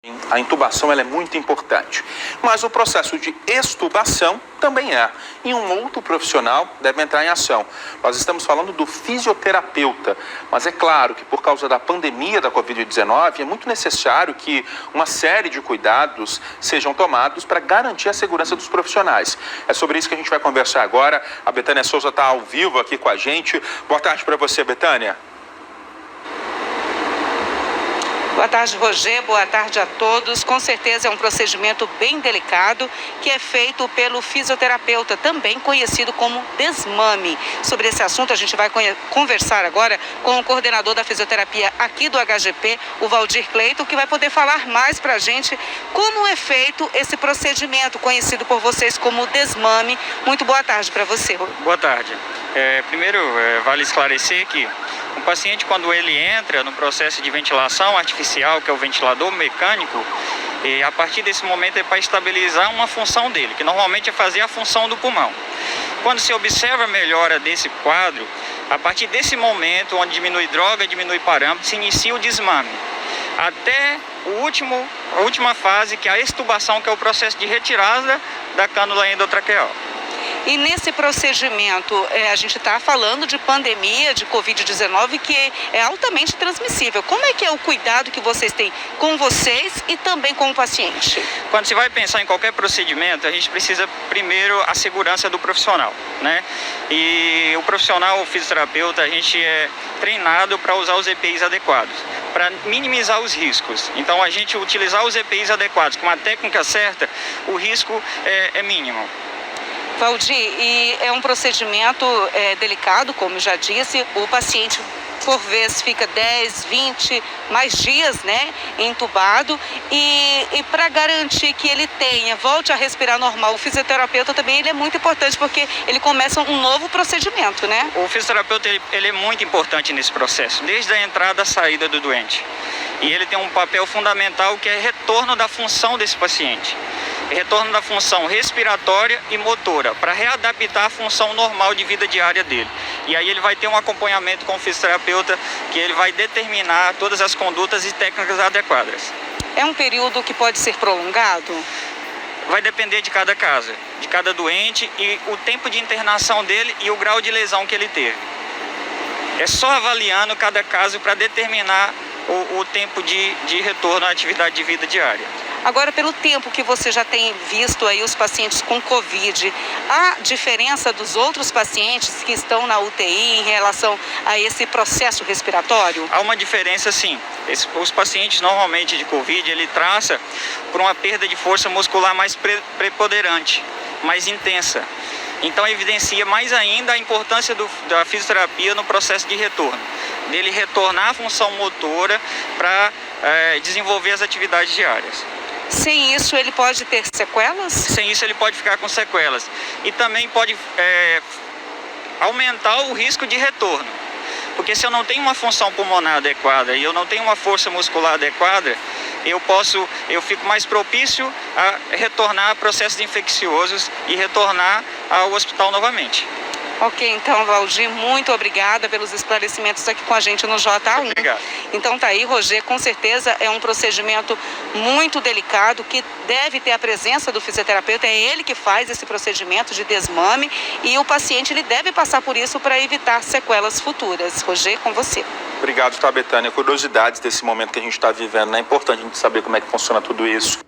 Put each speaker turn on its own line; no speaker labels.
A intubação ela é muito importante, mas o processo de extubação também é. E um outro profissional deve entrar em ação. Nós estamos falando do fisioterapeuta, mas é claro que por causa da pandemia da Covid-19 é muito necessário que uma série de cuidados sejam tomados para garantir a segurança dos profissionais. É sobre isso que a gente vai conversar agora. A Betânia Souza está ao vivo aqui com a gente. Boa tarde para você, Betânia.
Boa tarde, Roger. Boa tarde a todos. Com certeza é um procedimento bem delicado que é feito pelo fisioterapeuta, também conhecido como desmame. Sobre esse assunto a gente vai conversar agora com o coordenador da fisioterapia aqui do HGP, o Valdir Cleito, que vai poder falar mais para a gente como é feito esse procedimento, conhecido por vocês como desmame. Muito boa tarde para você.
Boa tarde. Primeiro, vale esclarecer que o paciente, quando ele entra no processo de ventilação artificial, que é o ventilador mecânico, a partir desse momento é para estabilizar uma função dele, que normalmente é fazer a função do pulmão. Quando se observa a melhora desse quadro, a partir desse momento, onde diminui droga, diminui parâmetro, se inicia o desmame. Até a última fase, que é a extubação, que é o processo de retirada da cânula endotraqueal.
E nesse procedimento, a gente está falando de pandemia, de Covid-19, que é altamente transmissível. Como é que é o cuidado que vocês têm com vocês e também com o paciente?
Quando se vai pensar em qualquer procedimento, a gente precisa primeiro a segurança do profissional, né? E o profissional, o fisioterapeuta, a gente é treinado para usar os EPIs adequados, para minimizar os riscos. Então, a gente utilizar os EPIs adequados com a técnica certa, o risco é mínimo.
Valdir, e é um procedimento delicado, como já disse, o paciente por vezes fica 10, 20, mais dias, né, entubado, e para garantir que ele volte a respirar normal, o fisioterapeuta também ele é muito importante, porque ele começa um novo procedimento, né?
O fisioterapeuta ele é muito importante nesse processo, desde a entrada à saída do doente. E ele tem um papel fundamental que é retorno da função desse paciente. Retorno da função respiratória e motora, para readaptar a função normal de vida diária dele. E aí ele vai ter um acompanhamento com o fisioterapeuta, que ele vai determinar todas as condutas e técnicas adequadas.
É um período que pode ser prolongado?
Vai depender de cada caso, de cada doente e o tempo de internação dele e o grau de lesão que ele teve. É só avaliando cada caso para determinar o tempo de retorno à atividade de vida diária.
Agora, pelo tempo que você já tem visto aí os pacientes com Covid, há diferença dos outros pacientes que estão na UTI em relação a esse processo respiratório?
Há uma diferença, sim. Os pacientes normalmente de Covid, ele traça por uma perda de força muscular mais preponderante, mais intensa. Então evidencia mais ainda a importância da fisioterapia no processo de retorno, dele retornar à função motora para desenvolver as atividades diárias.
Sem isso, ele pode ter sequelas?
Sem isso, ele pode ficar com sequelas. E também pode aumentar o risco de retorno. Porque se eu não tenho uma função pulmonar adequada e eu não tenho uma força muscular adequada, eu fico mais propício a retornar a processos infecciosos e retornar ao hospital novamente.
Ok, então, Valdir, muito obrigada pelos esclarecimentos aqui com a gente no J1.
Obrigado.
Então tá aí, Roger, com certeza é um procedimento muito delicado que deve ter a presença do fisioterapeuta, é ele que faz esse procedimento de desmame e o paciente ele deve passar por isso para evitar sequelas futuras. Roger, com você.
Obrigado, tá, Betânia. Curiosidades desse momento que a gente está vivendo, né? É importante a gente saber como é que funciona tudo isso.